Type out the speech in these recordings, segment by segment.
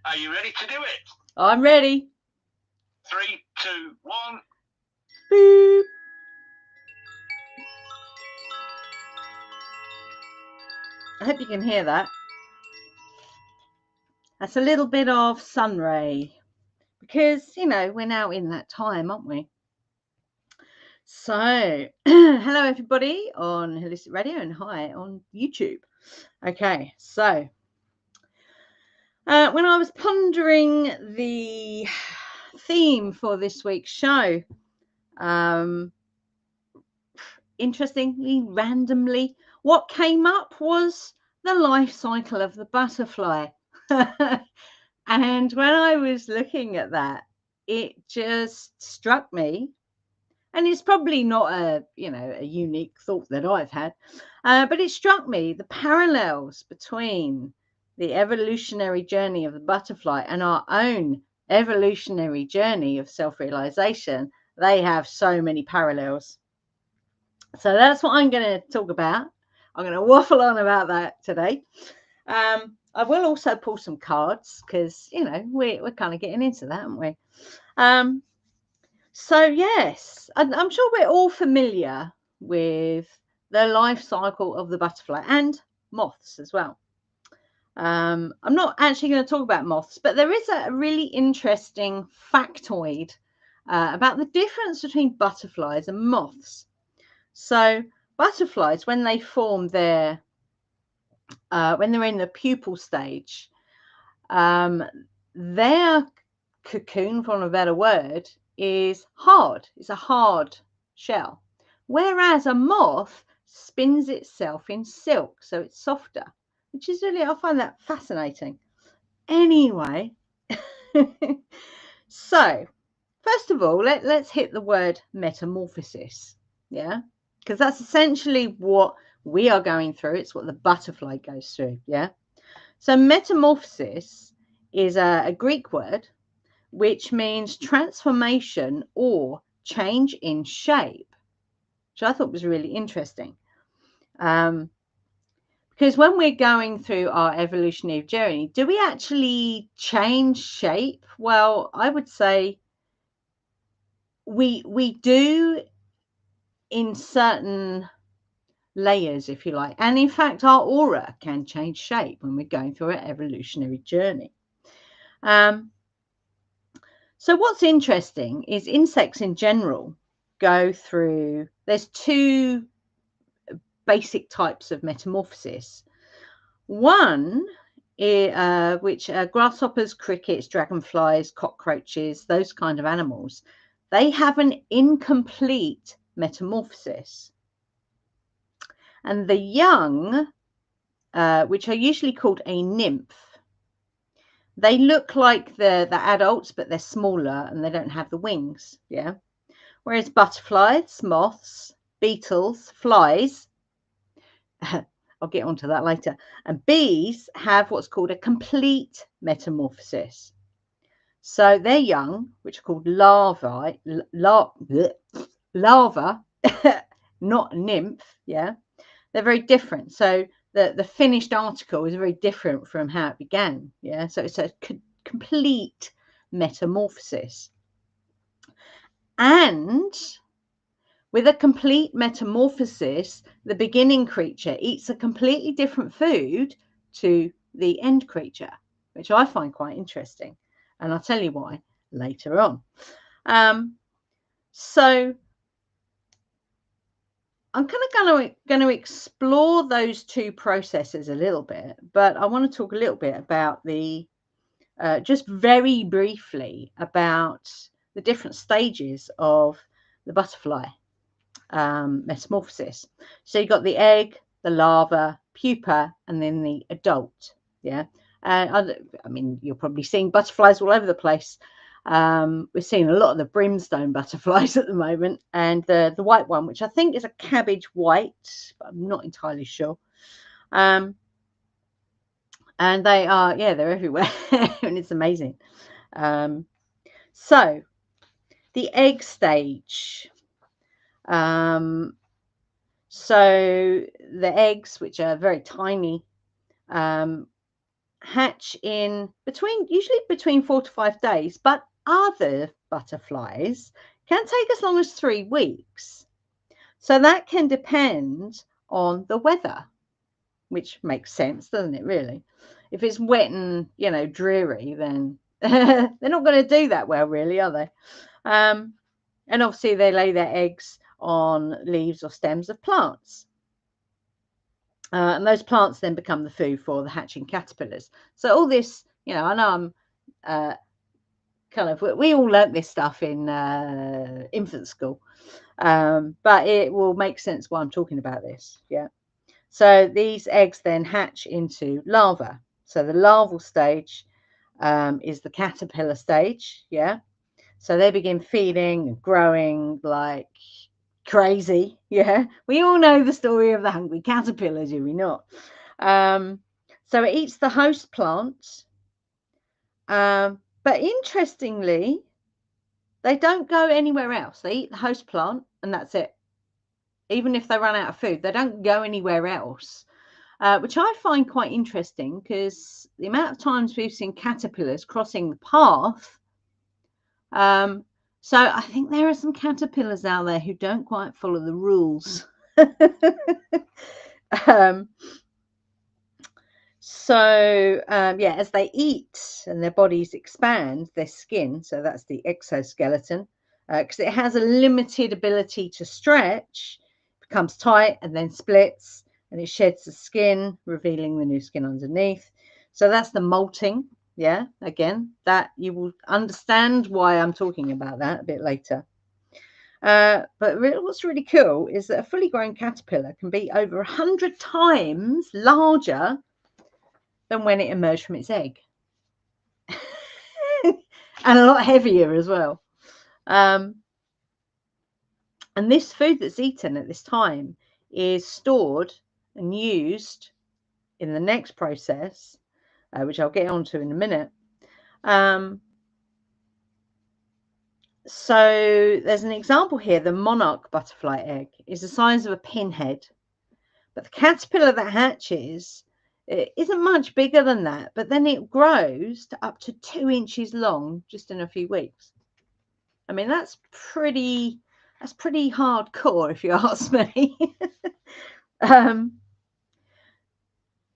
Are you ready to do it? I'm ready. 3, 2, 1. Boop. I hope you can hear that. That's a little bit of sun ray because, we're now in that time, aren't we? So, hello everybody on Holistic Radio and hi on YouTube. Okay, so when I was pondering the theme for this week's show, interestingly, randomly, what came up was the life cycle of the butterfly. And when I was looking at that, it just struck me, and it's probably not a unique thought that I've had, but it struck me the parallels between the evolutionary journey of the butterfly and our own evolutionary journey of self-realization. They have so many parallels. So that's what I'm going to talk about. I'm going to waffle on about that today. I will also pull some cards because, we're kind of getting into that, aren't we? So, yes, I'm sure we're all familiar with the life cycle of the butterfly and moths as well. I'm not actually going to talk about moths, but there is a really interesting factoid about the difference between butterflies and moths. So, butterflies, when they form when they're in the pupal stage, their cocoon, for want of a better word, is hard. It's a hard shell. Whereas a moth spins itself in silk, so it's softer, which is really, I find that fascinating. Anyway, so first of all, let's hit the word metamorphosis, yeah? Because that's essentially what we are going through. It's what the butterfly goes through, yeah? So metamorphosis is a Greek word which means transformation or change in shape, which I thought was really interesting. Because when we're going through our evolutionary journey, do we actually change shape? Well, I would say we do in certain layers, if you like. And in fact, our aura can change shape when we're going through our evolutionary journey. So what's interesting is insects in general go through, there's two basic types of metamorphosis. One, which grasshoppers, crickets, dragonflies, cockroaches, those kind of animals, they have an incomplete metamorphosis. And the young, which are usually called a nymph, they look like the adults, but they're smaller and they don't have the wings, yeah? Whereas butterflies, moths, beetles, flies, I'll get onto that later, and bees have what's called a complete metamorphosis. So they're young, which are called larvae, larva, not nymph, yeah? They're very different. So the finished article is very different from how it began, yeah? So it's a complete metamorphosis. And with a complete metamorphosis, the beginning creature eats a completely different food to the end creature, which I find quite interesting. And I'll tell you why later on. So I'm kind of going to explore those two processes a little bit, but I want to talk a little bit about just very briefly about the different stages of the butterfly metamorphosis. So you've got the egg, the larva, pupa, and then the adult. Yeah. I mean, you're probably seeing butterflies all over the place. We're seeing a lot of the brimstone butterflies at the moment, and the white one, which I think is a cabbage white, but I'm not entirely sure. And they are, yeah, they're everywhere, and it's amazing. So the egg stage. So the eggs, which are very tiny, hatch in usually between 4 to 5 days, but other butterflies can take as long as 3 weeks. So that can depend on the weather, which makes sense, doesn't it, really? If it's wet and, dreary, then they're not going to do that well, really, are they? And obviously they lay their eggs on leaves or stems of plants. And those plants then become the food for the hatching caterpillars. So all this, I know we all learnt this stuff in infant school, but it will make sense why I'm talking about this. Yeah. So these eggs then hatch into larvae. So the larval stage is the caterpillar stage. Yeah. So they begin feeding and growing like crazy. Yeah. We all know the story of the hungry caterpillar, do we not? So it eats the host plant. But interestingly, they don't go anywhere else. They eat the host plant and that's it. Even if they run out of food, they don't go anywhere else, which I find quite interesting because the amount of times we've seen caterpillars crossing the path. So I think there are some caterpillars out there who don't quite follow the rules. As they eat and their bodies expand, their skin, so that's the exoskeleton, because it has a limited ability to stretch, becomes tight and then splits, and it sheds the skin, revealing the new skin underneath. So that's the molting. Yeah, again, that you will understand why I'm talking about that a bit later. But what's really cool is that a fully grown caterpillar can be over 100 times larger than when it emerged from its egg. And a lot heavier as well. And this food that's eaten at this time is stored and used in the next process, which I'll get onto in a minute. So there's an example here. The monarch butterfly egg is the size of a pinhead, but the caterpillar that hatches, it isn't much bigger than that, but then it grows to up to 2 inches long just in a few weeks. I mean, that's pretty hardcore, if you ask me.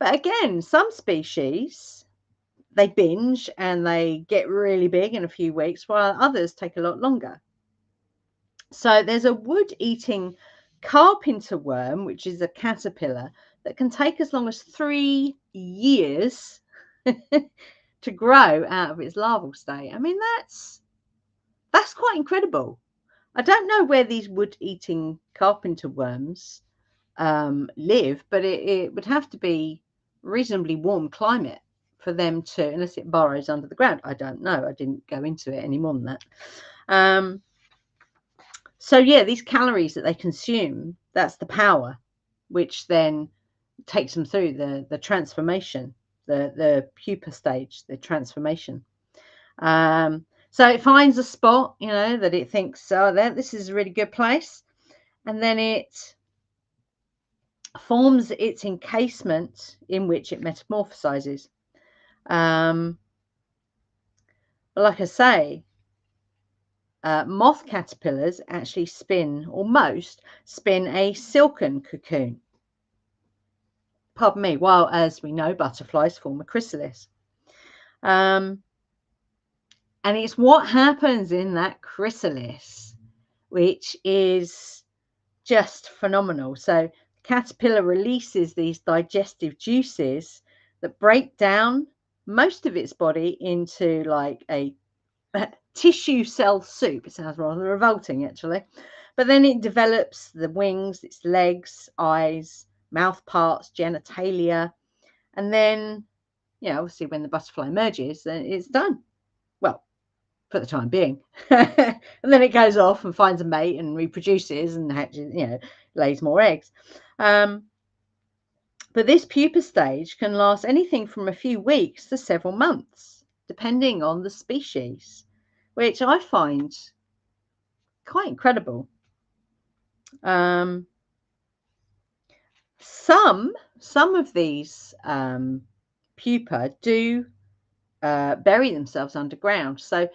But again, some species, they binge and they get really big in a few weeks, while others take a lot longer. So there's a wood-eating carpenter worm, which is a caterpillar, that can take as long as 3 years to grow out of its larval state. I mean, that's quite incredible. I don't know where these wood-eating carpenter worms live, but it would have to be reasonably warm climate for them to, unless it burrows under the ground. I don't know. I didn't go into it any more than that. So yeah, these calories that they consume, that's the power, which then takes them through the transformation, the pupa stage, the transformation. So it finds a spot, that it thinks, this is a really good place. And then it forms its encasement in which it metamorphosizes. Like I say, moth caterpillars actually spin a silken cocoon. Pardon me, while, as we know, butterflies form a chrysalis. And it's what happens in that chrysalis which is just phenomenal. So caterpillar releases these digestive juices that break down most of its body into like a tissue cell soup. It sounds rather revolting, actually. But then it develops the wings, its legs, eyes, mouth parts, genitalia. And then, obviously when the butterfly emerges, then it's done. Well, for the time being. And then it goes off and finds a mate and reproduces and hatches, lays more eggs. But this pupa stage can last anything from a few weeks to several months, depending on the species, which I find quite incredible. Some of these pupa do bury themselves underground. So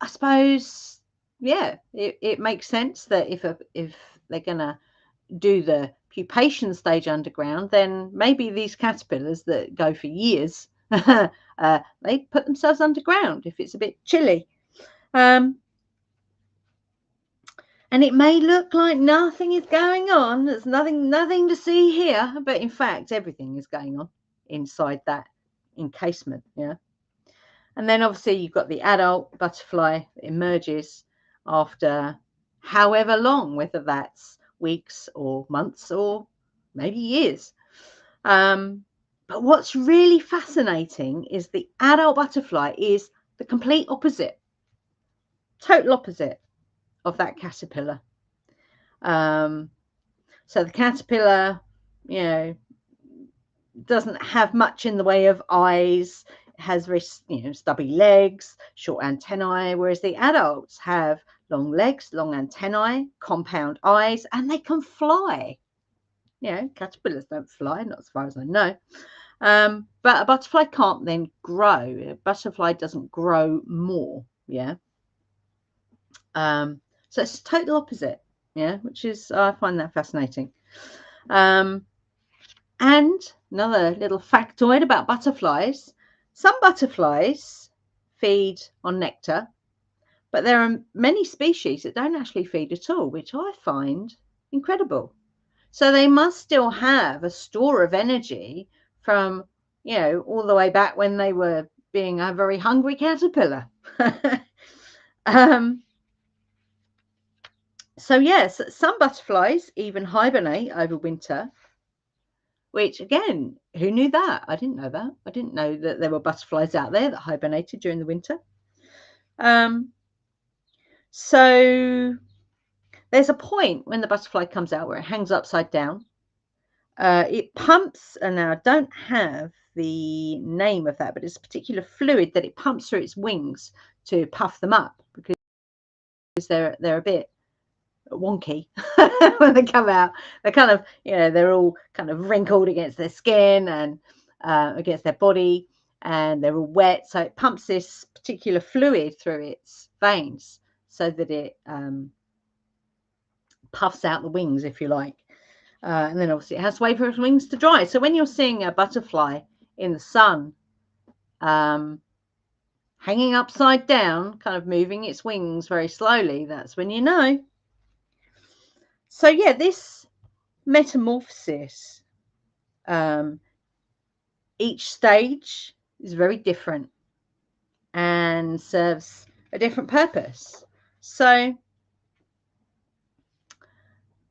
I suppose, yeah, it makes sense that if they're going to do the pupation stage underground, then maybe these caterpillars that go for years, they put themselves underground if it's a bit chilly. And it may look like nothing is going on. There's nothing to see here, but in fact, everything is going on inside that encasement. Yeah. And then obviously you've got the adult butterfly that emerges after however long, whether that's weeks or months or maybe years. But what's really fascinating is the adult butterfly is the complete opposite, total opposite of that caterpillar. So the caterpillar, you know, doesn't have much in the way of eyes, has very, stubby legs, short antennae, whereas the adults have long legs, long antennae, compound eyes, and they can fly. Caterpillars don't fly, not as far as I know. But a butterfly can't then grow. A butterfly doesn't grow more. Yeah. So it's total opposite. Yeah, which is, I find that fascinating. And another little factoid about butterflies. Some butterflies feed on nectar, but there are many species that don't actually feed at all, which I find incredible. So they must still have a store of energy from, all the way back when they were being a very hungry caterpillar. So yes, some butterflies even hibernate over winter, which again, who knew that? I didn't know that. I didn't know that there were butterflies out there that hibernated during the winter. So there's a point when the butterfly comes out where it hangs upside down. It pumps, and now I don't have the name of that, but it's a particular fluid that it pumps through its wings to puff them up, because they're a bit wonky when they come out. They're kind of, they're all kind of wrinkled against their skin and against their body, and they're all wet. So it pumps this particular fluid through its veins so that it puffs out the wings, if you like. And then obviously it has to wait for its wings to dry. So when you're seeing a butterfly in the sun, hanging upside down, kind of moving its wings very slowly, that's when you know. So yeah, this metamorphosis, each stage is very different and serves a different purpose. So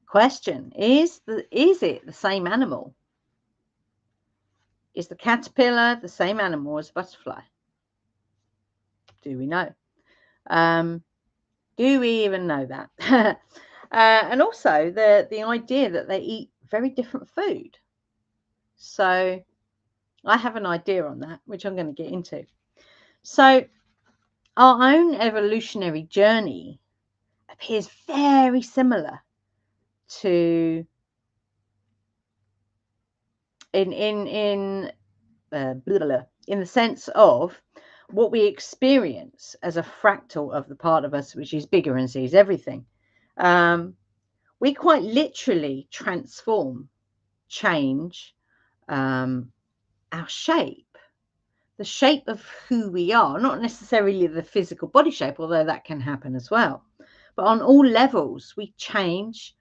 question is it the same animal? Is the caterpillar the same animal as a butterfly? Do we know? Do we even know that? And also the idea that they eat very different food. So I have an idea on that, which I'm going to get into. So our own evolutionary journey appears very similar to in the sense of what we experience as a fractal of the part of us which is bigger and sees everything. We quite literally transform, change our shape, the shape of who we are, not necessarily the physical body shape, although that can happen as well. But on all levels, we change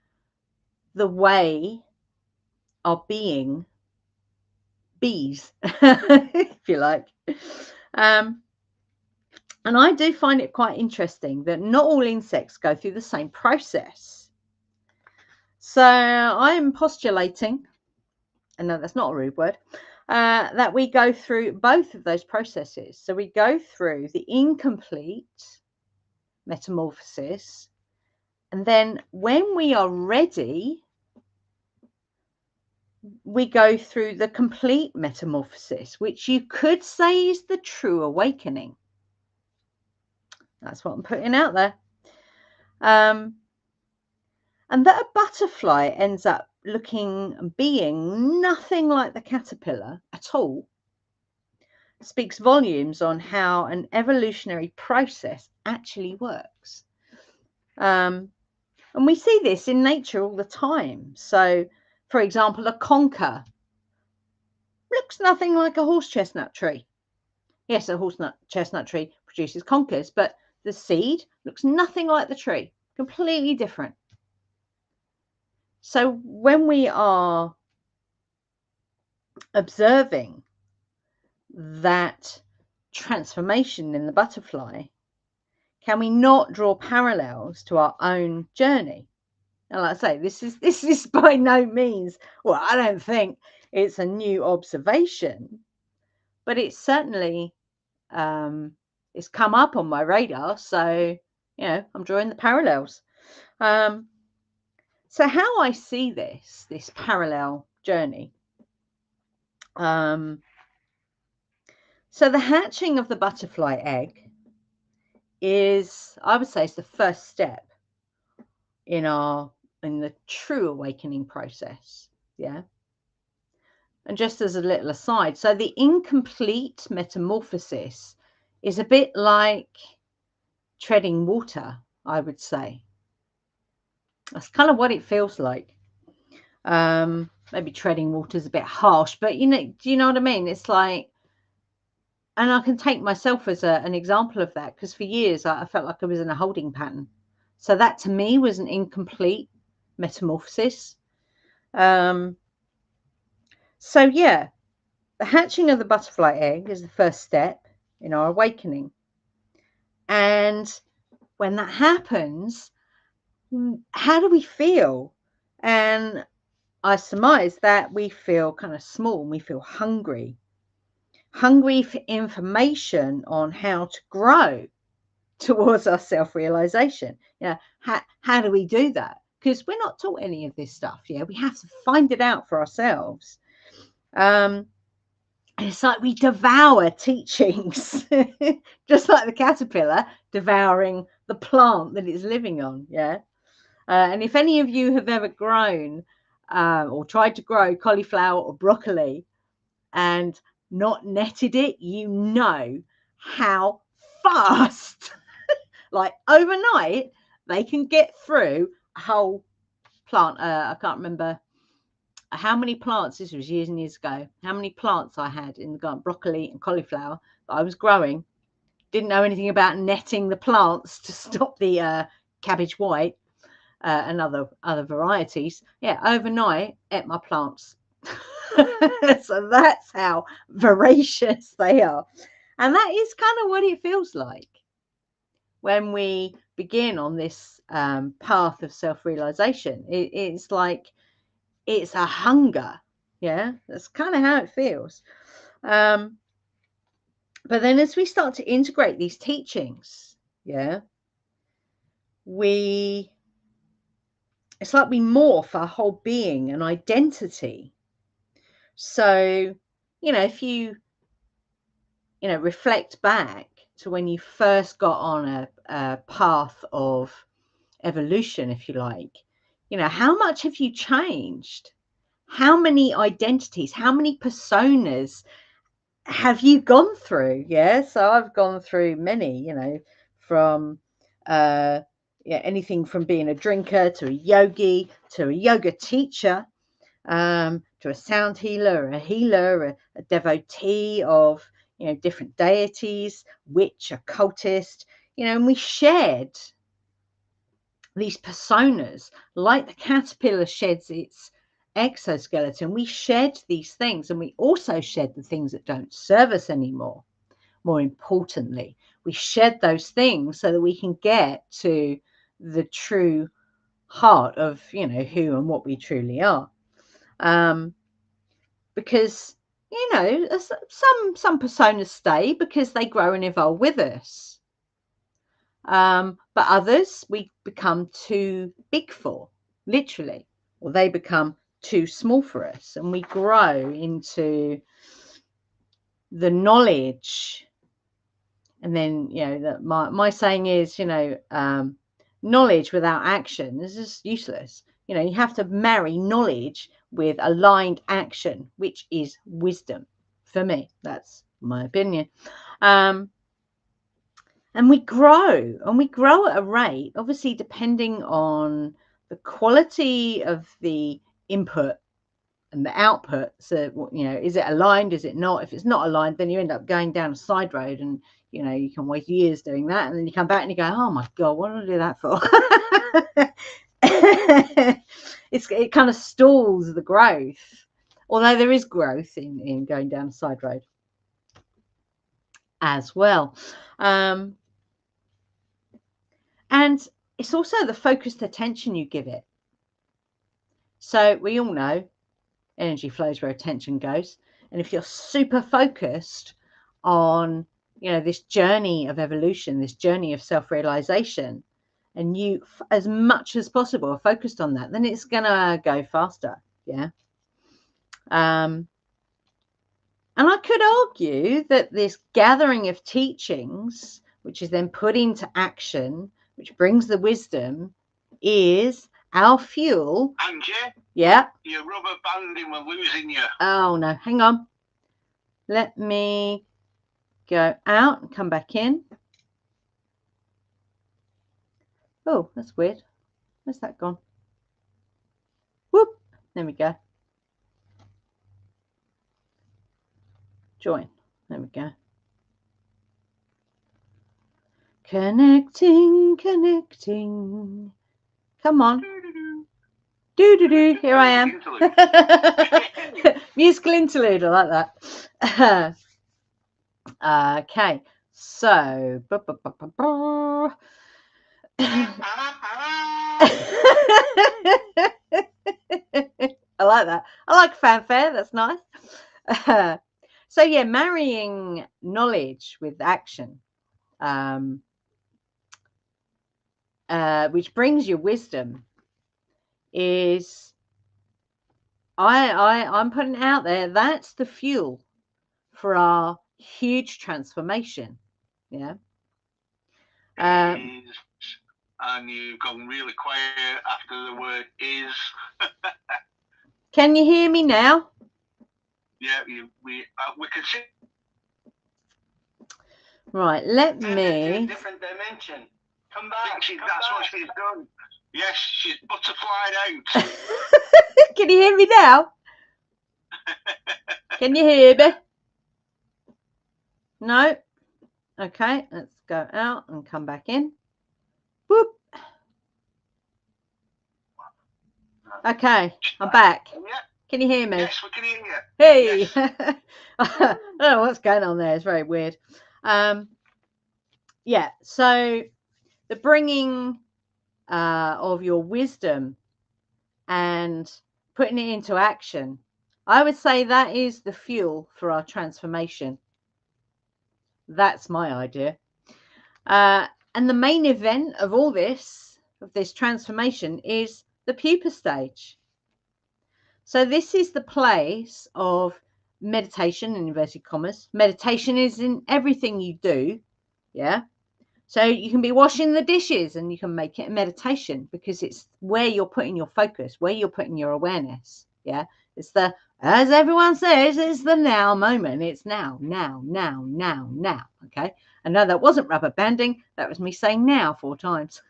the way our being bees, if you like. And I do find it quite interesting that not all insects go through the same process. So I am postulating, and no, that's not a rude word, that we go through both of those processes. So we go through the incomplete metamorphosis, and then when we are ready, we go through the complete metamorphosis, which you could say is the true awakening. That's what I'm putting out there. And that a butterfly ends up looking and being nothing like the caterpillar at all speaks volumes on how an evolutionary process actually works. And we see this in nature all the time. So, for example, a conker looks nothing like a horse chestnut tree. Yes, a horse chestnut tree produces conkers, but the seed looks nothing like the tree, completely different. So when we are observing that transformation in the butterfly, can we not draw parallels to our own journey? And like I say, this is by no means, well, I don't think it's a new observation, but it's certainly it's come up on my radar. So, I'm drawing the parallels. So how I see this parallel journey. So the hatching of the butterfly egg is, I would say, is the first step in the true awakening process. Yeah. And just as a little aside, so the incomplete metamorphosis is a bit like treading water, I would say. That's kind of what it feels like. Maybe treading water is a bit harsh, but do you know what I mean? It's like, and I can take myself as an example of that, because for years I felt like I was in a holding pattern. So that to me was an incomplete metamorphosis. So yeah, the hatching of the butterfly egg is the first step in our awakening. And when that happens, how do we feel? And I surmise that we feel kind of small, we feel hungry for information on how to grow towards our self-realization. How do we do that? Because we're not taught any of this stuff. We have to find it out for ourselves. It's like we devour teachings, just like the caterpillar devouring the plant that it's living on. And if any of you have ever grown or tried to grow cauliflower or broccoli and not netted it, you know how fast, like overnight, they can get through a whole plant. I can't remember how many plants, this was years and years ago, how many plants I had in the garden, broccoli and cauliflower that I was growing. Didn't know anything about netting the plants to stop the cabbage white and other varieties. Overnight, ate my plants. So that's how voracious they are. And that is kind of what it feels like when we begin on this path of self-realization. It's like it's a hunger. That's kind of how it feels. But then as we start to integrate these teachings, it's like we morph our whole being and identity. So, if you reflect back to when you first got on a path of evolution, if you like, how much have you changed? How many identities, how many personas have you gone through? So I've gone through many, from anything from being a drinker to a yogi to a yoga teacher, to a sound healer, a devotee of different deities, witch, occultist, and we shared these personas like the caterpillar sheds its exoskeleton. We shed these things, and we also shed the things that don't serve us anymore. More importantly, we shed those things so that we can get to the true heart of who and what we truly are. Because some personas stay because they grow and evolve with us, but others we become too big for, literally, or they become too small for us, and we grow into the knowledge. And then my saying is knowledge without action is just useless. You have to marry knowledge with aligned action, which is wisdom. For me, that's in my opinion. And we grow at a rate, obviously, depending on the quality of the input and the output. So, you know, is it aligned? Is it not? If it's not aligned, then you end up going down a side road, and, you know, you can waste years doing that. And then you come back and you go, oh my God, what did I do that for? It kind of stalls the growth, although there is growth in going down a side road as well. And it's also the focused attention you give it. So we all know energy flows where attention goes. And if you're super focused on, you know, this journey of evolution, this journey of self-realization, and you, as much as possible, are focused on that, then it's going to go faster. Yeah. And I could argue that this gathering of teachings, which is then put into action, which brings the wisdom, is our fuel. Angie? Yeah. You're rubber banding, we're losing you. Oh, no. Hang on. Let me go out and come back in. Oh, that's weird. Where's that gone? Whoop. There we go. Join. There we go. Connecting. Come on. Do. Here I am. Musical interlude. I like that. Okay. So. I like that. I like fanfare. That's nice. So yeah, marrying knowledge with action, which brings you wisdom, is I'm putting it out there. That's the fuel for our huge transformation. Yeah. And you've gone really quiet after the word is. Can you hear me now? Yeah, we can see. Right, let me. Different dimension. Come I back. think that's what she's done. Yes, she's butterflied out. Can you hear me now? Can you hear me? No? Okay, let's go out and come back in. Whoop. Okay, I'm back. Yeah. Can you hear me? Yes, we can hear you. Hey! Yes. I don't know what's going on there. It's very weird. Yeah, so the bringing of your wisdom and putting it into action, I would say that is the fuel for our transformation. That's my idea. And the main event of all this, of this transformation, is the pupa stage. So this is the place of meditation, in inverted commas. Meditation is in everything you do. Yeah. So you can be washing the dishes and you can make it a meditation, because it's where you're putting your focus, where you're putting your awareness. Yeah. It's the, as everyone says, it's the now moment. It's now. Okay. I know that wasn't rubber banding. That was me saying now 4 times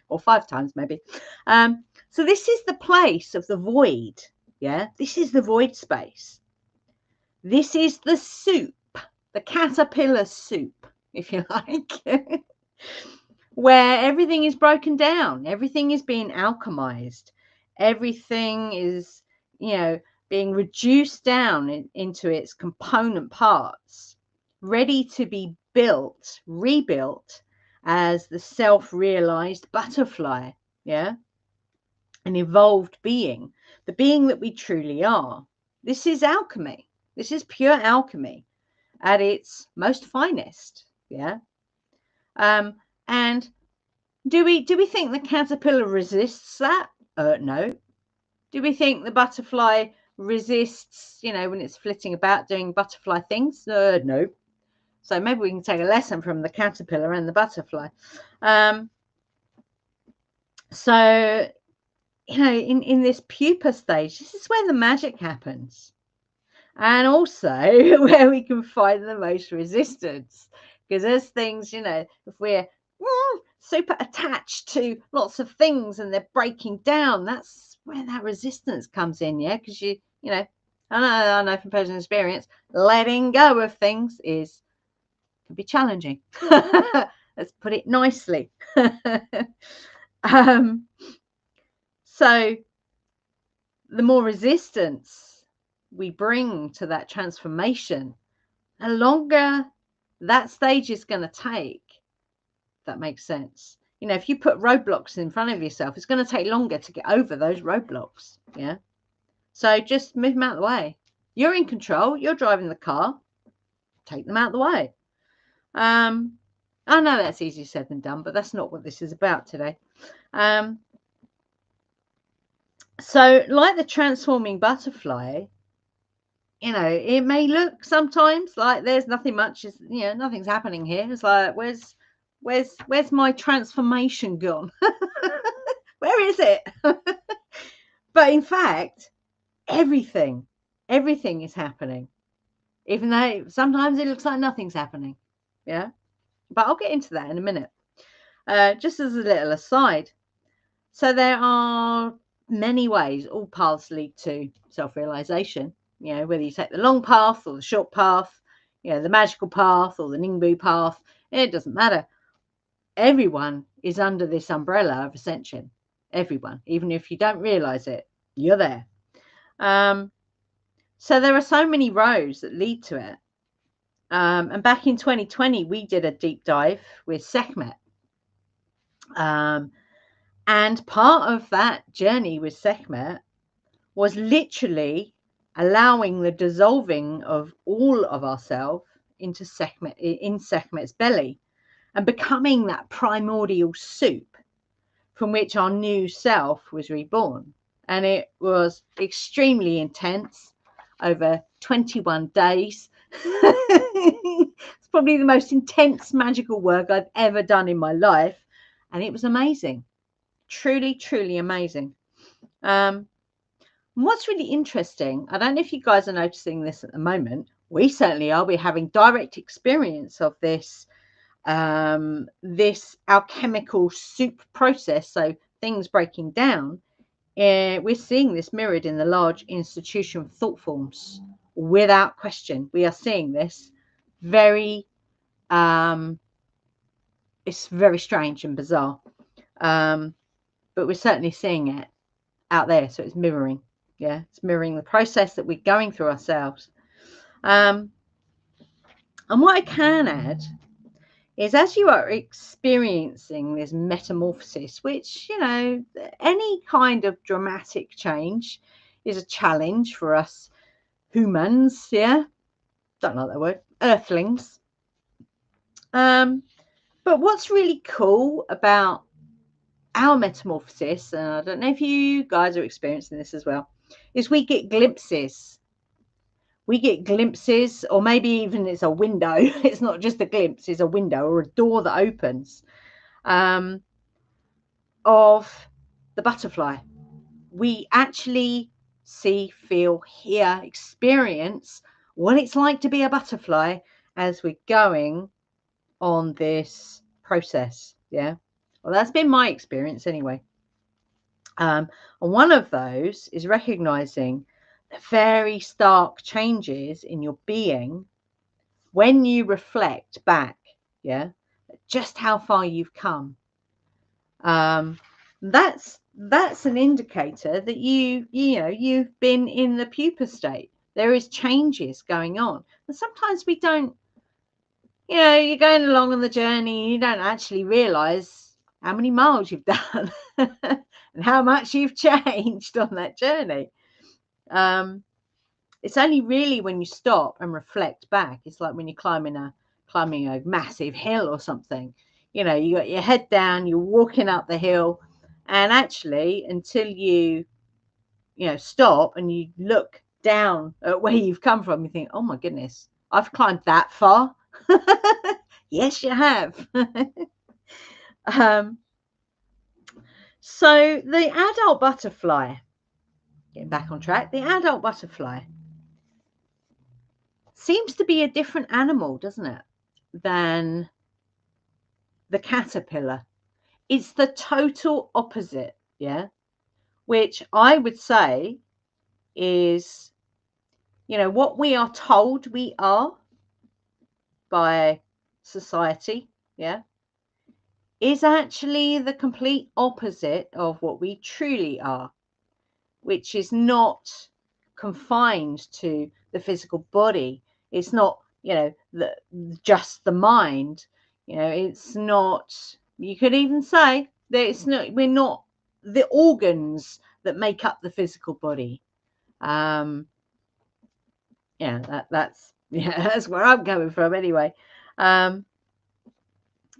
or 5 times maybe. So this is the place of the void. Yeah. This is the void space. This is the soup, the caterpillar soup, if you like, where everything is broken down. Everything is being alchemized. Everything is, you know, being reduced down into its component parts, ready to be built, rebuilt as the self-realized butterfly. Yeah. An evolved being, the being that we truly are. This is alchemy. This is pure alchemy at its most finest. Yeah. And do we think the caterpillar resists that? No. Do we think the butterfly resists, you know, when it's flitting about doing butterfly things? No. So maybe we can take a lesson from the caterpillar and the butterfly. So, you know, in this pupa stage, this is where the magic happens. and also where we can find the most resistance. Because there's things, you know, if we're super attached to lots of things and they're breaking down, that's where that resistance comes in. Yeah, because you know, I know from personal experience, letting go of things can be challenging. Let's put it nicely. So the more resistance we bring to that transformation, the longer that stage is going to take. That makes sense. You know, if you put roadblocks in front of yourself, it's going to take longer to get over those roadblocks. Yeah. So just move them out of the way. You're in control. You're driving the car. Take them out of the way. I know that's easier said than done, but that's not what this is about today. So like the transforming butterfly, you know, it may look sometimes like there's nothing much, you know, nothing's happening here. It's like, where's my transformation gone? Where is it? But in fact, everything is happening, even though sometimes it looks like nothing's happening. Yeah, but I'll get into that in a minute. Just as a little aside, so there are many ways, all paths lead to self-realization. You know, whether you take the long path or the short path, you know, the magical path or the Ningbo path, it doesn't matter. Everyone is under this umbrella of ascension. Everyone, even if you don't realize it, you're there. So there are so many roads that lead to it. And back in 2020, we did a deep dive with Sekhmet. And part of that journey with Sekhmet was literally allowing the dissolving of all of ourselves into Sekhmet, in Sekhmet's belly, and becoming that primordial soup from which our new self was reborn. And it was extremely intense over 21 days. It's probably the most intense magical work I've ever done in my life. And it was amazing. Truly, truly amazing. What's really interesting, I don't know if you guys are noticing this at the moment. We certainly are. We're having direct experience of this this alchemical soup process, so things breaking down. We're seeing this mirrored in the large institution thought forms without question. We are seeing this very it's very strange and bizarre, but we're certainly seeing it out there. So it's mirroring, yeah, it's mirroring the process that we're going through ourselves. And what I can add is, as you are experiencing this metamorphosis, which, you know, any kind of dramatic change is a challenge for us humans, yeah, don't like that word, earthlings. But what's really cool about our metamorphosis, and I don't know if you guys are experiencing this as well, is we get glimpses. We get glimpses, or maybe even it's a window. It's not just a glimpse, it's a window or a door that opens of the butterfly. We actually see, feel, hear, experience what it's like to be a butterfly as we're going on this process. Yeah, well, that's been my experience anyway. And one of those is recognizing the very stark changes in your being when you reflect back, yeah, just how far you've come. That's an indicator that you've been in the pupa state. There is changes going on, and sometimes we don't. You know, you're going along on the journey and you don't actually realize how many miles you've done and how much you've changed on that journey. It's only really when you stop and reflect back. It's like when you're climbing a massive hill or something. You know, you got your head down, you're walking up the hill, and actually until you stop and you look down at where you've come from, you think, oh my goodness, I've climbed that far. Yes, you have. So the adult butterfly, getting back on track, the adult butterfly seems to be a different animal, doesn't it, than the caterpillar. It's the total opposite, yeah, which I would say is, you know, what we are told we are by society, yeah, is actually the complete opposite of what we truly are, which is not confined to the physical body. It's not, you know, just the mind. You know, it's not, you could even say that it's not, we're not the organs that make up the physical body. Yeah, that's yeah, that's where I'm coming from anyway.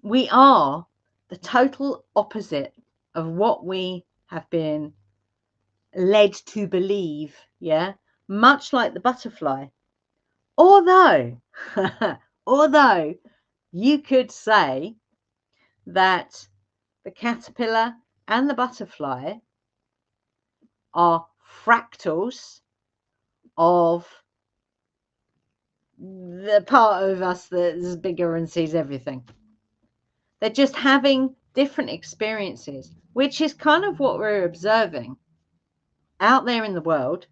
We are the total opposite of what we have been led to believe, yeah, much like the butterfly. Although although you could say that the caterpillar and the butterfly are fractals of the part of us that's bigger and sees everything. They're just having different experiences, which is kind of what we're observing out there in the world.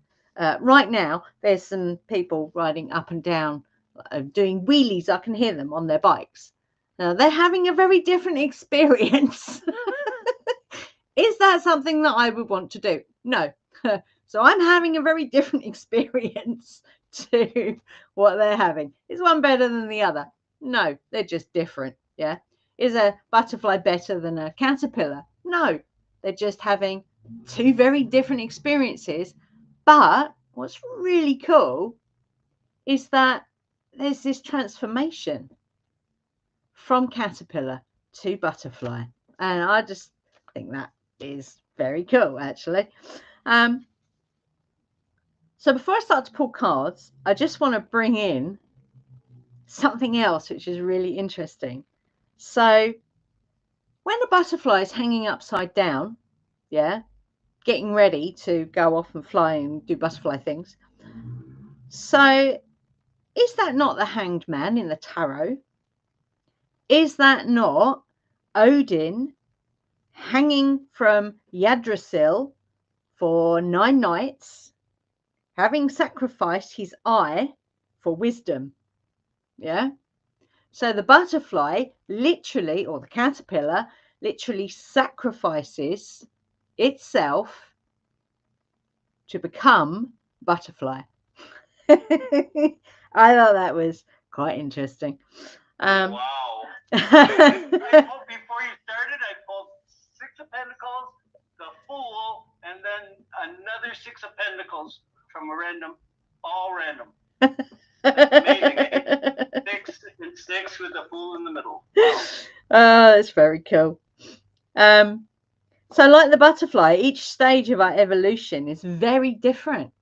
Right now, there's some people riding up and down, doing wheelies. I can hear them on their bikes. Now, they're having a very different experience. Is that something that I would want to do? No. So I'm having a very different experience to what they're having. Is one better than the other? No, they're just different. Yeah. Is a butterfly better than a caterpillar? No, they're just having two very different experiences. But what's really cool is that there's this transformation from caterpillar to butterfly. And I just think that is very cool, actually. So before I start to pull cards, I just want to bring in something else which is really interesting. So when a butterfly is hanging upside down, yeah, getting ready to go off and fly and do butterfly things. So is that not the Hanged Man in the tarot? Is that not Odin hanging from Yggdrasil for 9 nights, having sacrificed his eye for wisdom? Yeah. So the butterfly literally, or the caterpillar, literally sacrifices itself to become butterfly. I thought that was quite interesting. Wow. Before you started, I pulled 6 of Pentacles, the Fool, and then another 6 of Pentacles from a random, all random. Amazing. 6 and 6 with the Fool in the middle. Wow. That's very cool. So like the butterfly, each stage of our evolution is very different.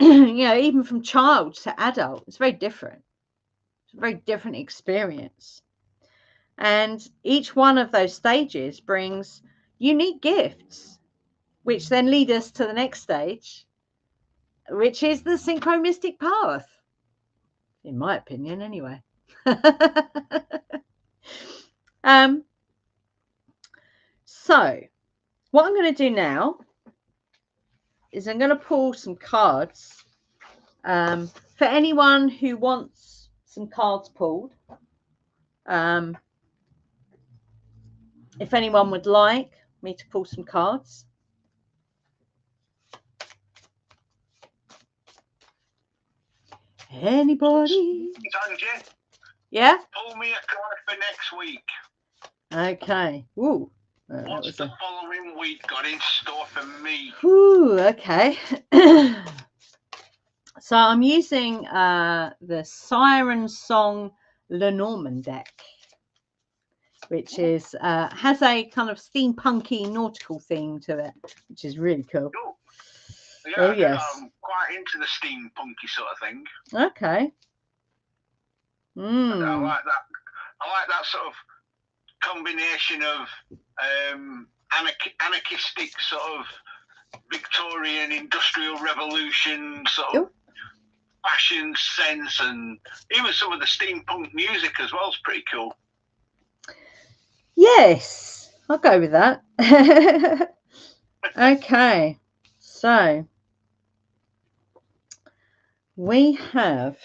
You know, even from child to adult, it's very different. It's a very different experience. And each one of those stages brings unique gifts, which then lead us to the next stage, which is the synchromistic path, in my opinion, anyway. So what I'm going to do now is I'm going to pull some cards for anyone who wants some cards pulled. If anyone would like me to pull some cards. Anybody? Sanjay, Yeah? pull me a card for next week. Okay. Ooh. What's the following week got in store for me? Ooh, okay. So I'm using the Siren Song Lenormand deck, which is has a kind of steampunky nautical theme to it, which is really cool. Oh, yeah, Oh, yes. I'm quite into the steampunky sort of thing. Okay. I like that. I like that sort of combination of anarchistic sort of Victorian industrial revolution sort of fashion sense, and even some of the steampunk music as well is pretty cool. Yes, I'll go with that. Okay, so we have,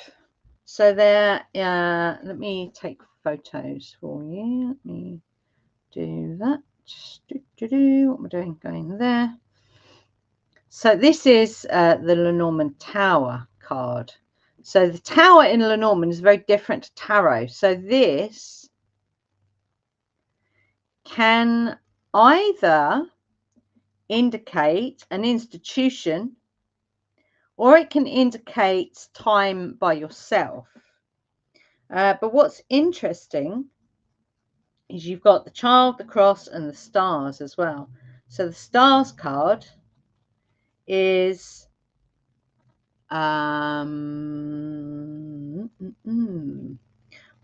so there, let me take photos for you. Let me do that. What am I doing? Going there. So this is the Lenormand Tower card. So the tower in Lenormand is very different to tarot. So this can either indicate an institution, or it can indicate time by yourself. But what's interesting is you've got the child, the cross, and the stars as well. So the stars card is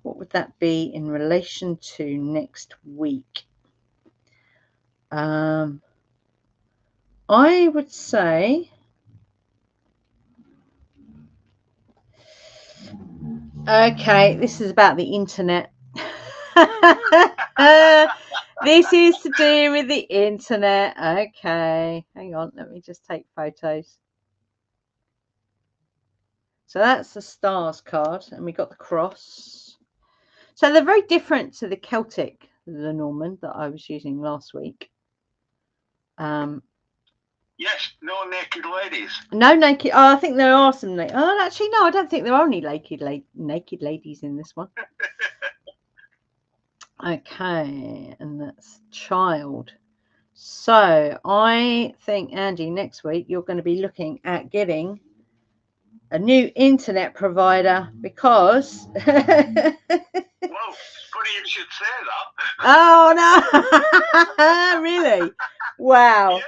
what would that be in relation to next week? I would say okay, this is about the internet. This is to do with the internet. Okay, hang on, let me just take photos. So that's the stars card, and we got the cross. So they're very different to the Celtic Lenormand that I was using last week. Yes, no naked ladies. No naked. Oh, I think there are some. Oh, actually, no, I don't think there are any naked ladies in this one. Okay, and that's child. So I think, Andy, next week you're going to be looking at getting a new internet provider because. Well, it's funny you should say that. Oh no! Really? Wow. Yeah.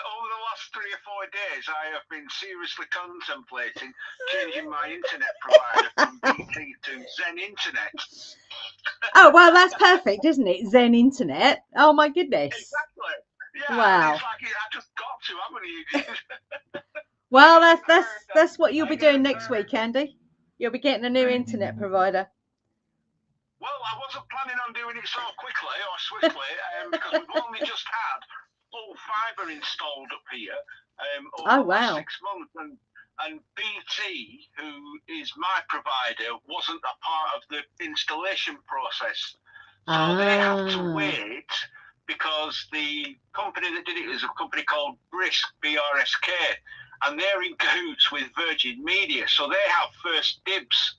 Over the last 3 or 4 days, I have been seriously contemplating changing my internet provider from BT to Zen Internet. Oh, well, that's perfect, isn't it? Zen Internet. Oh, my goodness. Exactly. Yeah. Wow. It's like I just got to, haven't you? Well, that's what you'll be doing next week, Andy. You'll be getting a new internet provider. Well, I wasn't planning on doing it so quickly or swiftly because we've only just had full fibre installed up here over the last 6 months, and BT, who is my provider, wasn't a part of the installation process, so they have to wait because the company that did it is a company called Brisk, BRSK, and they're in cahoots with Virgin Media, so they have first dibs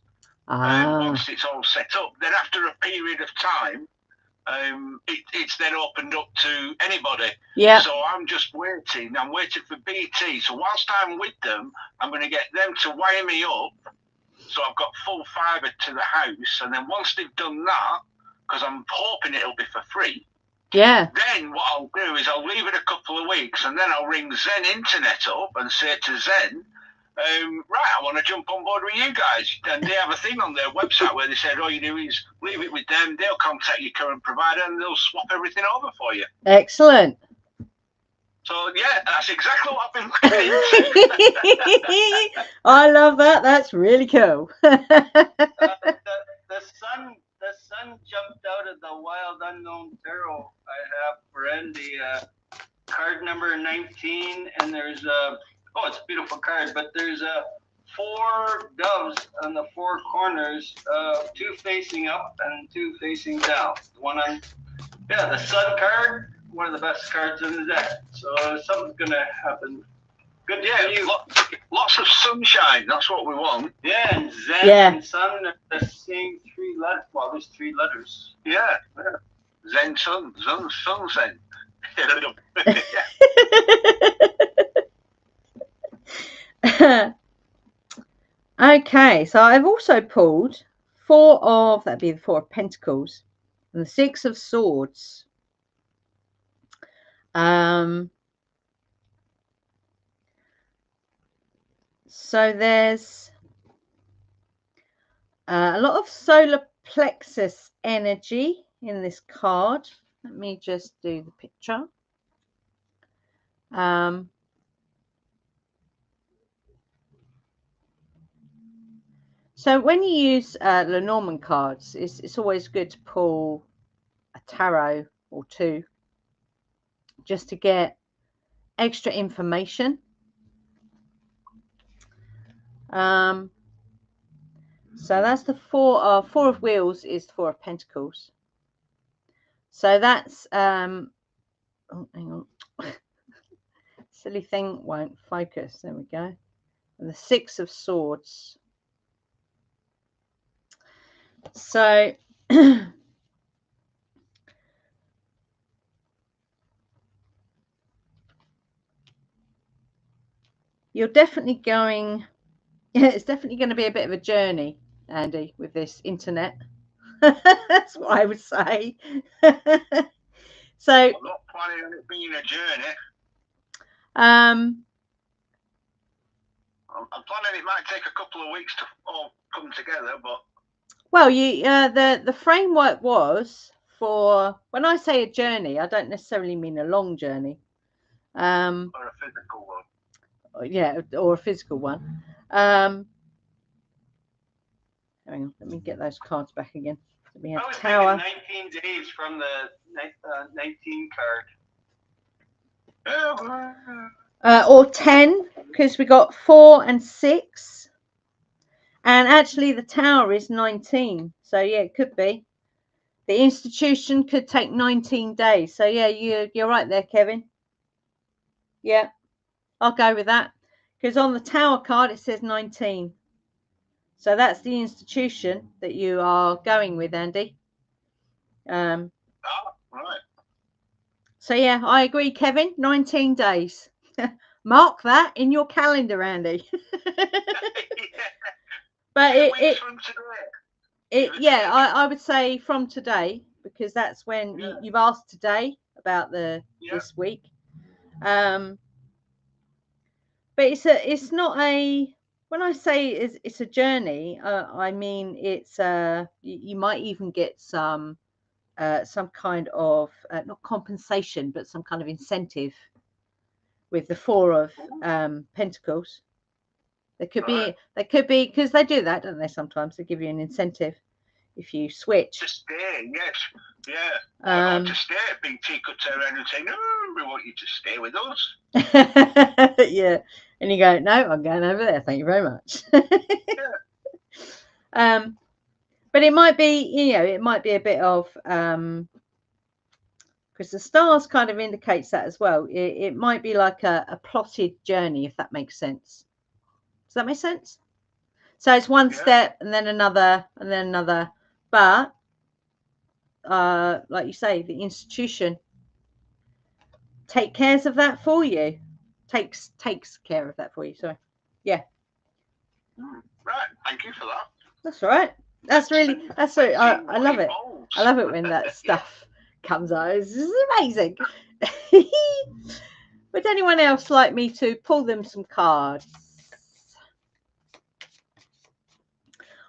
once it's all set up. Then after a period of time, it's then opened up to anybody. Yeah. So I'm just waiting. I'm waiting for BT. So whilst I'm with them, I'm going to get them to wire me up. So I've got full fibre to the house. And then once they've done that, because I'm hoping it'll be for free. Yeah. Then what I'll do is I'll leave it a couple of weeks, and then I'll ring Zen Internet up and say to Zen, right, I want to jump on board with you guys. And they have a thing on their website where they said, all you do is leave it with them, they'll contact your current provider and they'll swap everything over for you. Excellent. So yeah, that's exactly what I've been looking into. I love that. That's really cool. The sun jumped out of the Wild Unknown Tarot I have for Andy, card number 19, and there's it's a beautiful card, but there's 4 doves on the 4 corners, 2 facing up and 2 facing down. The sun card, one of the best cards in the deck. So something's gonna happen. Good for you. Lots of sunshine. That's what we want. Yeah, and Zen and Sun are the same 3 letters. Well, there's 3 letters. Yeah. Zen, Sun, Zen. Okay, so I've also pulled 4 of, that'd be the 4 of Pentacles, and the 6 of Swords. So there's a lot of solar plexus energy in this card. Let me just do the picture. So when you use Lenormand cards, it's always good to pull a tarot or two just to get extra information. So that's the four of wheels is the Four of Pentacles. So that's oh, hang on. Silly thing won't focus. There we go. And the Six of Swords. So you're definitely going, it's definitely going to be a bit of a journey, Andy, with this internet. That's what I would say. So I'm not planning on it being a journey. I'm planning it might take a couple of weeks to all come together, but well, you the framework was for, when I say a journey, I don't necessarily mean a long journey. Or a physical one. Yeah, or a physical one. Hang on, let me get those cards back again. Let me have I was Tower. thinking 19 days from the 19 card. Or 10, because we got 4 and 6. And actually the Tower is 19. So yeah, it could be. The institution could take 19 days. So yeah, you're right there, Kevin. Yeah, I'll go with that. Because on the Tower card, it says 19. So that's the institution that you are going with, Andy. Right. So yeah, I agree, Kevin. 19 days. Mark that in your calendar, Andy. But I would say from today, because that's when you've asked today about this week. But it's not a, when I say it's a journey, I mean it's you might even get some kind of not compensation, but some kind of incentive with the Four of Pentacles. There could be because they do that, don't they? Sometimes they give you an incentive if you switch. To stay, yes, yeah. To stay, BT could turn around and say, "No, we want you to stay with us." Yeah, and you go, "No, I'm going over there. Thank you very much." Yeah. But it might be, it might be a bit of because the stars kind of indicates that as well. It might be like a plotted journey, if that makes sense. Does that make sense? So it's one step and then another and then another. But like you say, the institution takes care of that for you. Takes care of that for you. Sorry. Yeah. Right. Thank you for that. That's all right. That's right. I love it. I love it when that stuff comes out. It's amazing. Would anyone else like me to pull them some cards?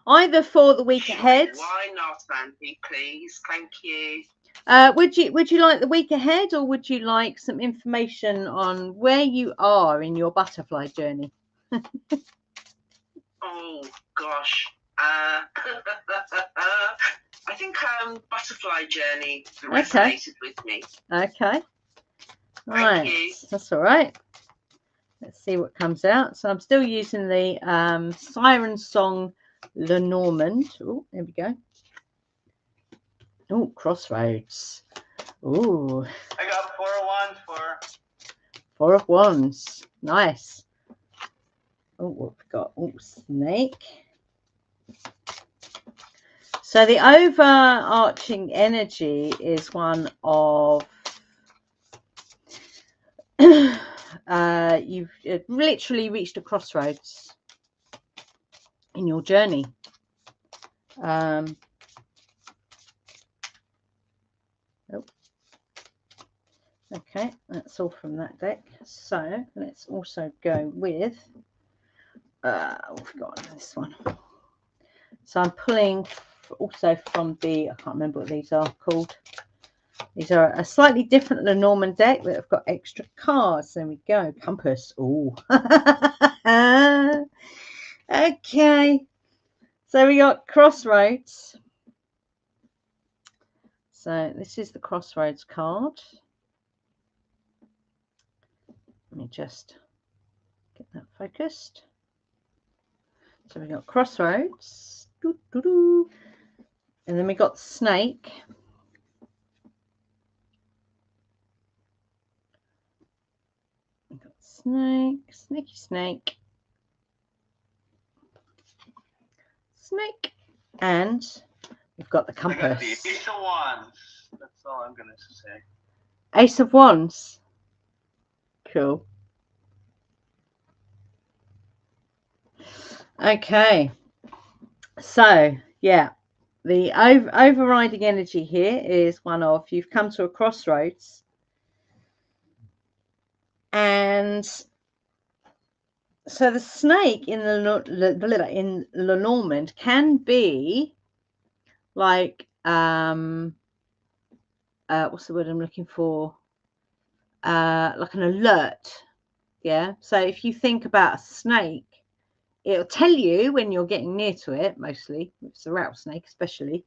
Either for the week ahead. Why not, Andy? Please, thank you. Would you like the week ahead, or would you like some information on where you are in your butterfly journey? Oh gosh, I think butterfly journey resonated with me. Okay. Thank you. That's all right. Let's see what comes out. So I'm still using the Siren Song Lenormand. Oh, there we go. Oh, Crossroads. Oh. I got 4 of Wands for. 4 of Wands. Nice. Oh, what we got? Oh, Snake. So the overarching energy is one of you've literally reached a crossroads in your journey. Okay, that's all from that deck. So let's also go with we've got this one. So I'm pulling also from the, I can't remember what these are called. These are a slightly different Lenormand deck that have got extra cards. There we go. Compass. Oh. Okay. So we got Crossroads. So this is the Crossroads card. Let me just get that focused. So we got Crossroads. Doo, doo, doo. And then we got Snake. We got Snake, Snaky Snake. Snake. And we've got the compass. I got the Ace of Wands. That's all I'm going to say. Ace of Wands. Cool. Okay. So, yeah. The overriding energy here is one of you've come to a crossroads. And so the snake in the Lenormand can be like what's the word I'm looking for? Like an alert. Yeah. So if you think about a snake, it'll tell you when you're getting near to it, mostly. It's a rattlesnake, especially.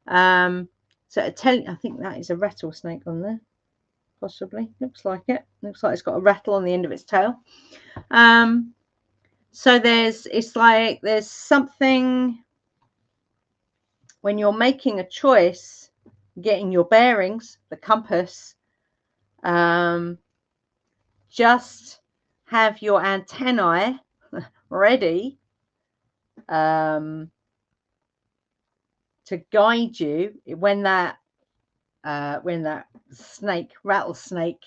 So it'll tell you, I think that is a rattlesnake on there. Possibly. Looks like it. Looks like it's got a rattle on the end of its tail. So it's like there's something when you're making a choice, getting your bearings, the compass, just have your antennae ready to guide you when that rattlesnake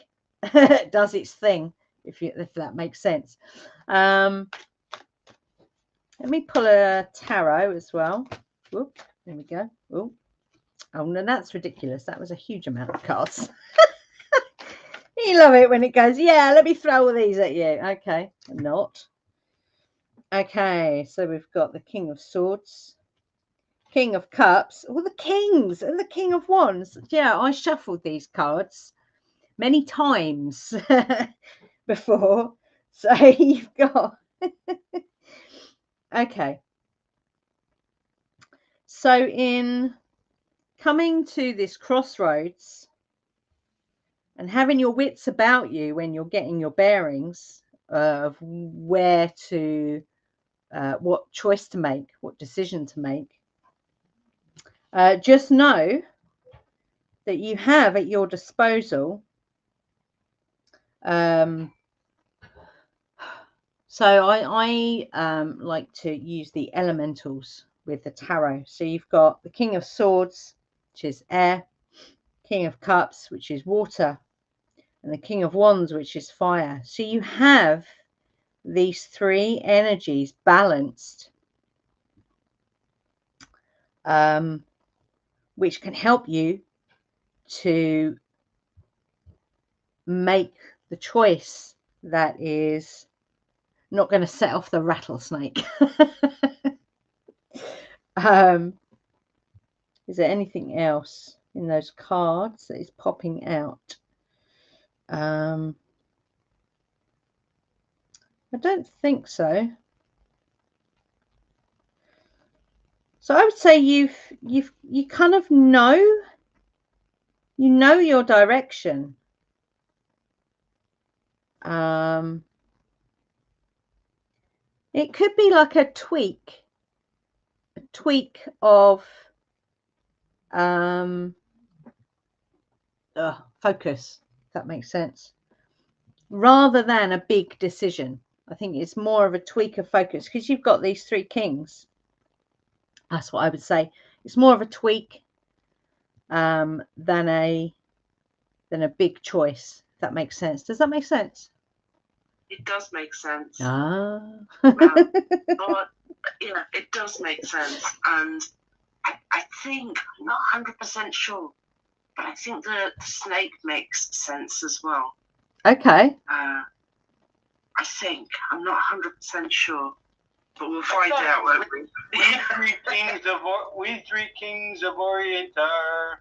does its thing, if that makes sense. Let me pull a tarot as well. Whoop, there we go. Ooh. Oh no, that's ridiculous. That was a huge amount of cards. You love it when it goes, yeah, let me throw all these at you. Okay, not. Okay, so we've got the King of Swords, King of Cups, all the kings, and the King of Wands. Yeah, I shuffled these cards many times before. So you've got... Okay. So in coming to this crossroads and having your wits about you when you're getting your bearings of where to, what choice to make, what decision to make, just know that you have at your disposal so I like to use the elementals with the tarot. So you've got the King of Swords, which is air, King of Cups, which is water, and the King of Wands, which is fire. So you have these three energies balanced, which can help you to make the choice that is not going to set off the rattlesnake. Is there anything else in those cards that is popping out? I don't think so. So I would say you kind of know your direction. It could be like a tweak of focus, if that makes sense, rather than a big decision. I think it's more of a tweak of focus because you've got these three kings. That's what I would say. It's more of a tweak than a big choice, if that makes sense. Does that make sense? It does make sense. Ah. Yeah, it does make sense. And I think, I'm not 100% sure, but I think the snake makes sense as well. Okay. I think. I'm not 100% sure. But we'll find out, won't we? We three kings of Orient are...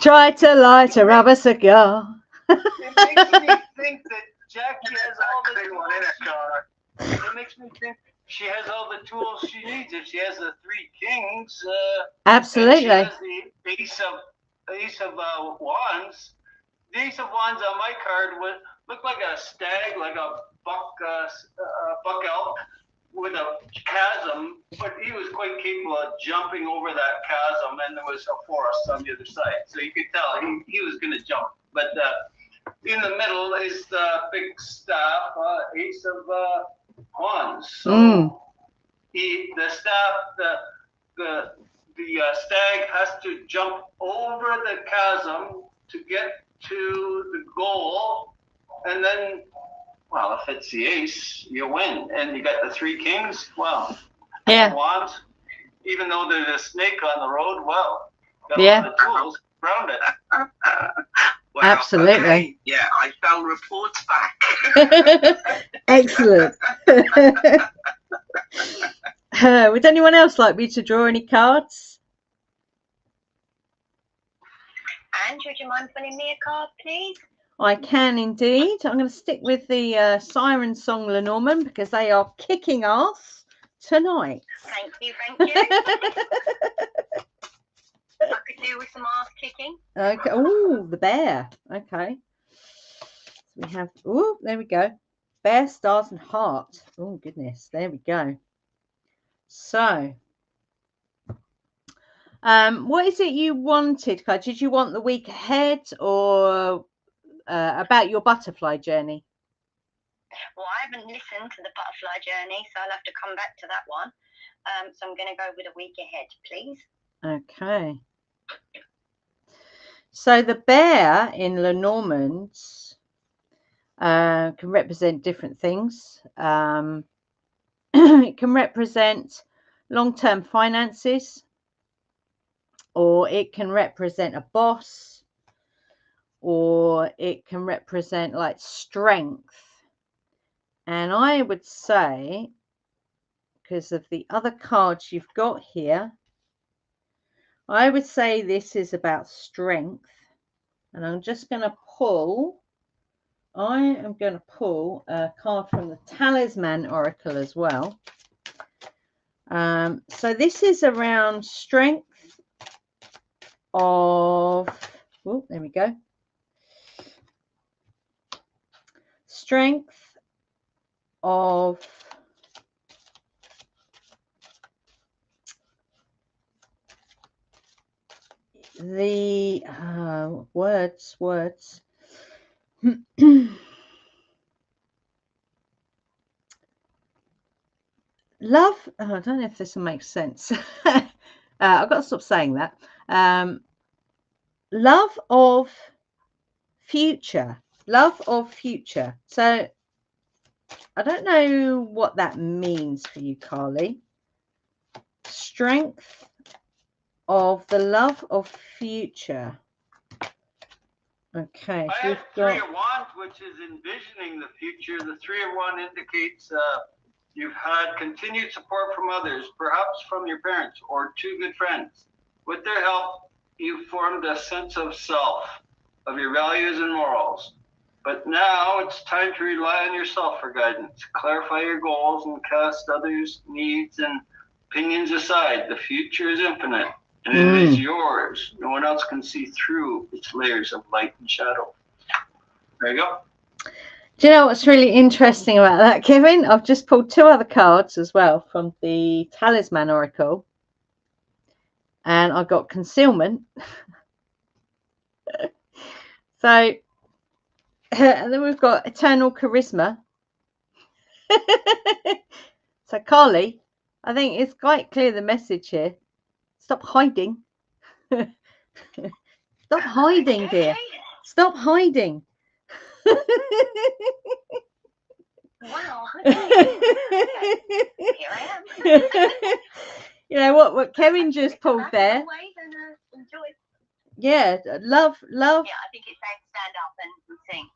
Try to light a rubber cigar. It makes me think that Jackie has all this one in a car. It makes me think she has all the tools she needs. If she has the 3 kings, absolutely. she has the ace of wands. The ace of wands on my card would look like a stag, like a buck elk with a chasm, but he was quite capable of jumping over that chasm, and there was a forest on the other side, so you could tell he was going to jump. But in the middle is the big staff, ace of wands. So the stag has to jump over the chasm to get to the goal, and then, well, if it's the ace, you win, and you got the 3 kings. Well, yeah, wands, even though there's a snake on the road, well, got yeah, all the tools around it. Wow, absolutely. Okay. Yeah, I shall report back. Excellent. Would anyone else like me to draw any cards? Ange, would you mind pulling me a card, please? I can indeed. I'm going to stick with the Siren Song Lenormand because they are kicking ass tonight. Thank you, thank you. I could do with some ass kicking. Okay. Oh, the bear. Okay. So we have, oh, there we go. Bear, stars, and heart. Oh, goodness. There we go. So, what is it you wanted? Did you want the week ahead or about your butterfly journey? Well, I haven't listened to the butterfly journey, so I'll have to come back to that one. So I'm going to go with a week ahead, please. Okay. So the bear in Lenormand can represent different things. It can represent long-term finances, or it can represent a boss, or it can represent like strength. And I would say, because of the other cards you've got here, I would say this is about strength. And I'm just going to pull, I am going to pull a card from the Talisman Oracle as well. So this is around strength of, oh, there we go. Strength of the words love. I don't know if this will make sense. I've got to stop saying that. Love of future. So I don't know what that means for you, Carly. Strength of the love of future. Okay. I have 3 of Wands, which is envisioning the future. The 3 of Wands indicates you've had continued support from others, perhaps from your parents or 2 good friends. With their help, you formed a sense of self, of your values and morals. But now it's time to rely on yourself for guidance. Clarify your goals and cast others' needs and opinions aside. The future is infinite, and it is yours. No one else can see through its layers of light and shadow. There you go. Do you know what's really interesting about that, Kevin? I've just pulled 2 other cards as well from the Talisman Oracle. And I got concealment. So, and then we've got eternal charisma. So, Carly, I think it's quite clear the message here. Stop hiding. Stop hiding, dear. Stop hiding. Wow. Okay. Here I am. You know what Kevin just pulled there. Yeah, love. Yeah, I think it's time to stand up and sing.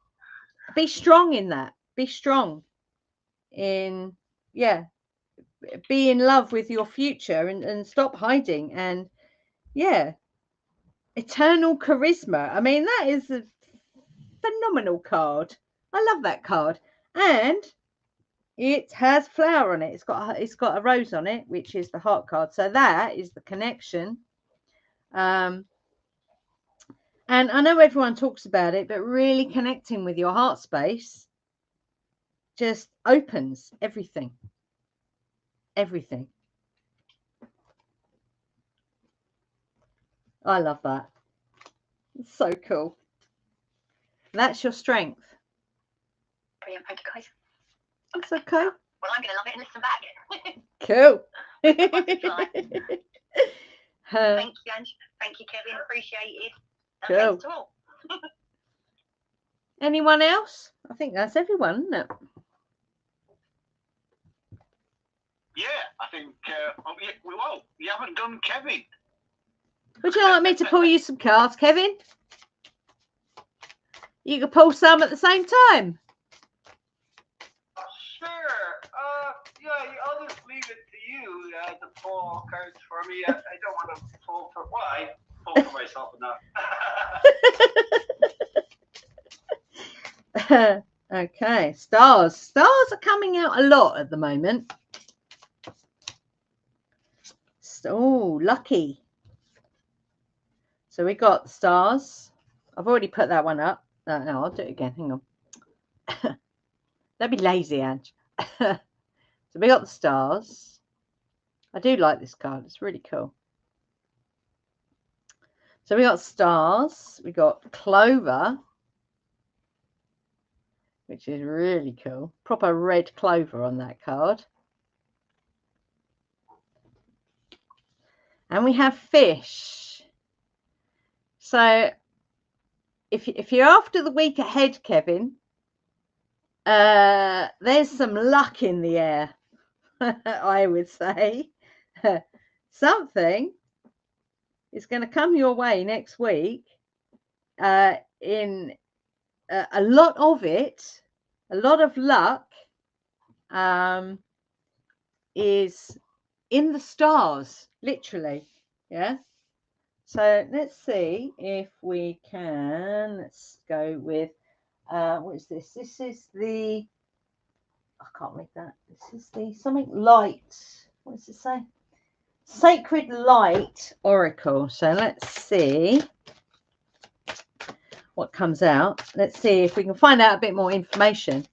Be strong in that. Be strong in, yeah, be in love with your future and stop hiding. And yeah, eternal charisma. I mean, that is a phenomenal card. I love that card. And It has flower on it. It's got a rose on it, which is the heart card. So that is the connection. And I know everyone talks about it, but really connecting with your heart space just opens everything. Everything. I love that. It's so cool. That's your strength. Brilliant. Thank you, guys. That's okay. Well, I'm going to love it and listen back. Cool. Thank you, Ange. Thank you, Kevin. Appreciated. And Cool. thanks to all. Anyone else? I think that's everyone, isn't it? Yeah, I think, well, you haven't done Kevin. Would you like me to pull you some cards, Kevin? You can pull some at the same time. Sure. Yeah, I'll just leave it to you to pull cards for me. I don't want to pull for I pull for myself enough. Okay, stars. Stars are coming out a lot at the moment. Oh, lucky. So we got the stars. I've already put that one up. No, I'll do it again. Hang on. Don't be lazy, Ange. So we got the stars. I do like this card. It's really cool. So we got stars. We got clover, which is really cool. Proper red clover on that card. And we have fish. So if you're after the week ahead, Kevin, there's some luck in the air, I would say. Something is going to come your way next week. In a lot of it, a lot of luck is in the stars, literally. Yeah. So let's see if we can. Let's go with what is this? This is the, I can't read that. This is the something light. What does it say? Sacred Light Oracle. So let's see what comes out. Let's see if we can find out a bit more information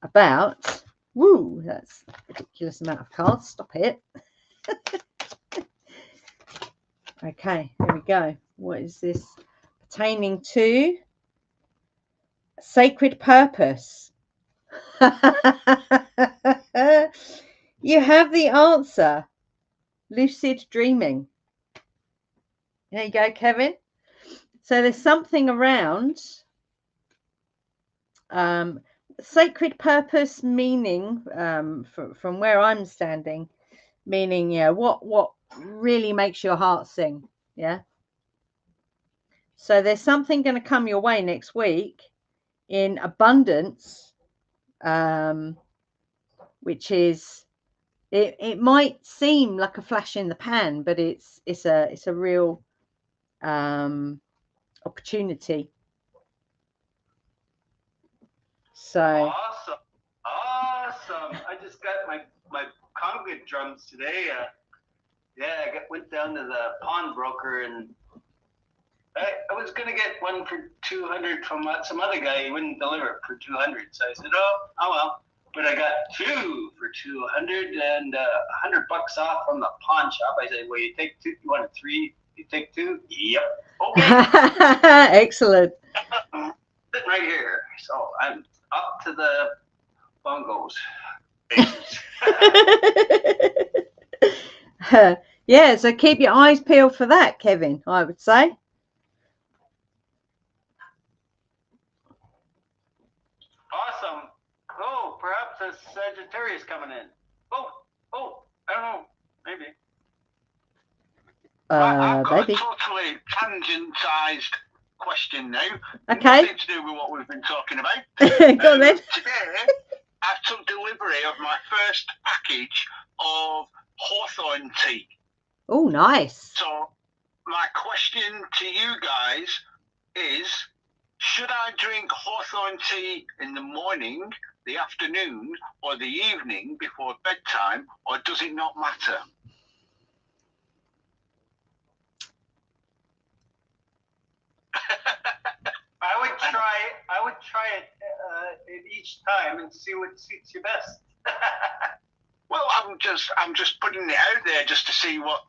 about. Woo, that's a ridiculous amount of cards. Stop it. Okay, here we go. What is this pertaining to? Sacred purpose. You have the answer. Lucid dreaming. There you go, Kevin. So there's something around sacred purpose, meaning from where I'm standing, meaning, yeah, what really makes your heart sing. Yeah. So there's something going to come your way next week in abundance, which is, it might seem like a flash in the pan, but it's a real opportunity. So awesome. I just got my conga drums today. Yeah, went down to the pawnbroker and I was gonna get one for 200 from some other guy. He wouldn't deliver it for 200, so I said, oh well. But I got two for 200 and $100 off from the pawn shop. I said, well, you take two. You want a three? You take two? Yep. Okay. Excellent. Sitting right here. So I'm up to the bongos. Yeah, so keep your eyes peeled for that, Kevin, I would say. Awesome. Oh, perhaps a Sagittarius coming in. Oh, I don't know. Maybe. I've got maybe. a totally tangent-sized question now. Okay. Nothing to do with what we've been talking about. Go on then. Today, I took delivery of my first package of hawthorn tea. Oh, nice. So my question to you guys is, should I drink hawthorn tea in the morning, the afternoon, or the evening before bedtime, or does it not matter? I would try it each time and see what suits you best. Well, I'm just putting it out there just to see what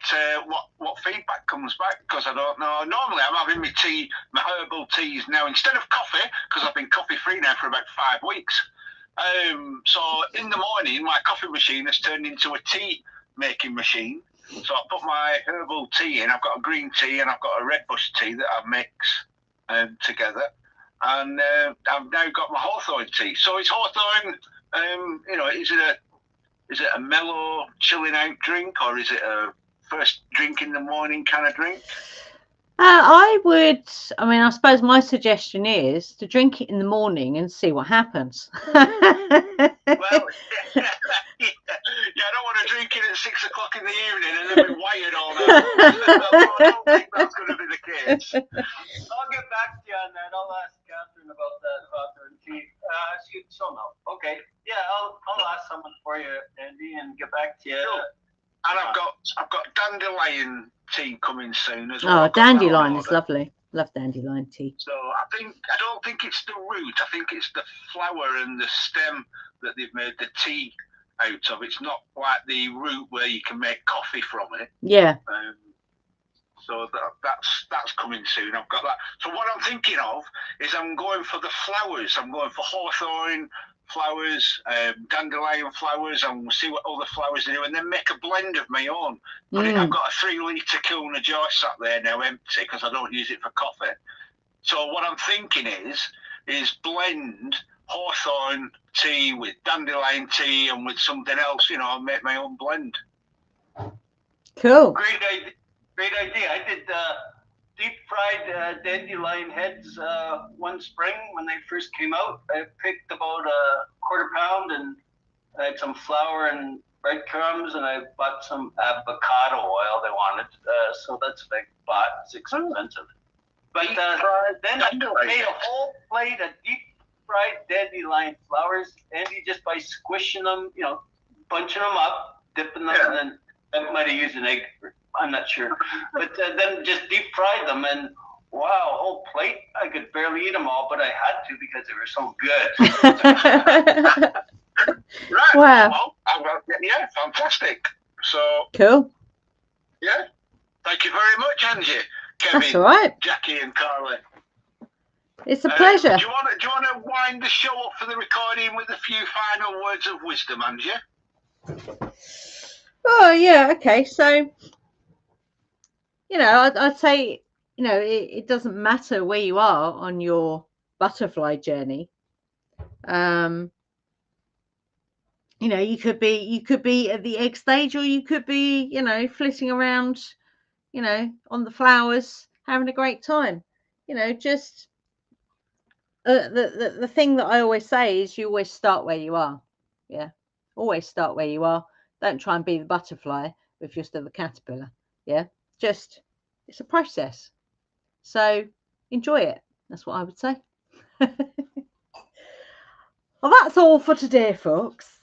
feedback comes back, because I don't know. Normally, I'm having my tea, my herbal teas now instead of coffee, because I've been coffee free now for about 5 weeks. So in the morning, my coffee machine has turned into a tea making machine. So I put my herbal tea in. I've got a green tea and I've got a red bush tea that I mix together, and I've now got my hawthorn tea. So is hawthorn, is it a mellow, chilling out drink, or is it a first drink in the morning kind of drink? I suppose my suggestion is to drink it in the morning and see what happens. Well, I don't want to drink it at 6 o'clock in the evening and then be wired all night. I don't think that's going to be the case. I'll get back to you on that. I'll ask Catherine about that hawthorn tea. She'll know. Okay. Yeah, I'll ask someone for you, Andy, and get back to you. Sure. And I've got dandelion tea coming soon as well. Oh, dandelion is lovely. Love dandelion tea. So I don't think it's the root. I think it's the flower and the stem that they've made the tea out of. It's not like the root where you can make coffee from it. Yeah. So that's coming soon. I've got that. So what I'm thinking of is I'm going for the flowers. I'm going for hawthorn flowers, dandelion flowers, and we'll see what other flowers they do, and then make a blend of my own. I've got a 3-litre Kilner jar sat there now empty because I don't use it for coffee. So what I'm thinking is blend hawthorn tea with dandelion tea and with something else, I'll make my own blend. Cool. Great idea. I did deep fried dandelion heads one spring when they first came out. I picked about a quarter pound, and I had some flour and breadcrumbs, and I bought some avocado oil they wanted. So that's what I bought. It's expensive. But then I made a whole plate of deep fried dandelion flowers, Andy, just by squishing them, bunching them up, dipping them, and then I might have used an egg. I'm not sure. But then just deep fried them, and wow, a whole plate. I could barely eat them all, but I had to because they were so good. Right. Wow. Well, yeah, fantastic. So cool. Yeah. Thank you very much, Angie, Kevin, that's all right. Jackie, and Carly. It's a pleasure. Do you want to wind the show up for the recording with a few final words of wisdom, Angie? Oh yeah. Okay. So, I'd say, it doesn't matter where you are on your butterfly journey. You could be at the egg stage, or you could be, flitting around, on the flowers, having a great time. Just the thing that I always say is you always start where you are. Yeah, always start where you are. Don't try and be the butterfly if you're still the caterpillar. Yeah, it's a process. So enjoy it. That's what I would say. Well, that's all for today, folks.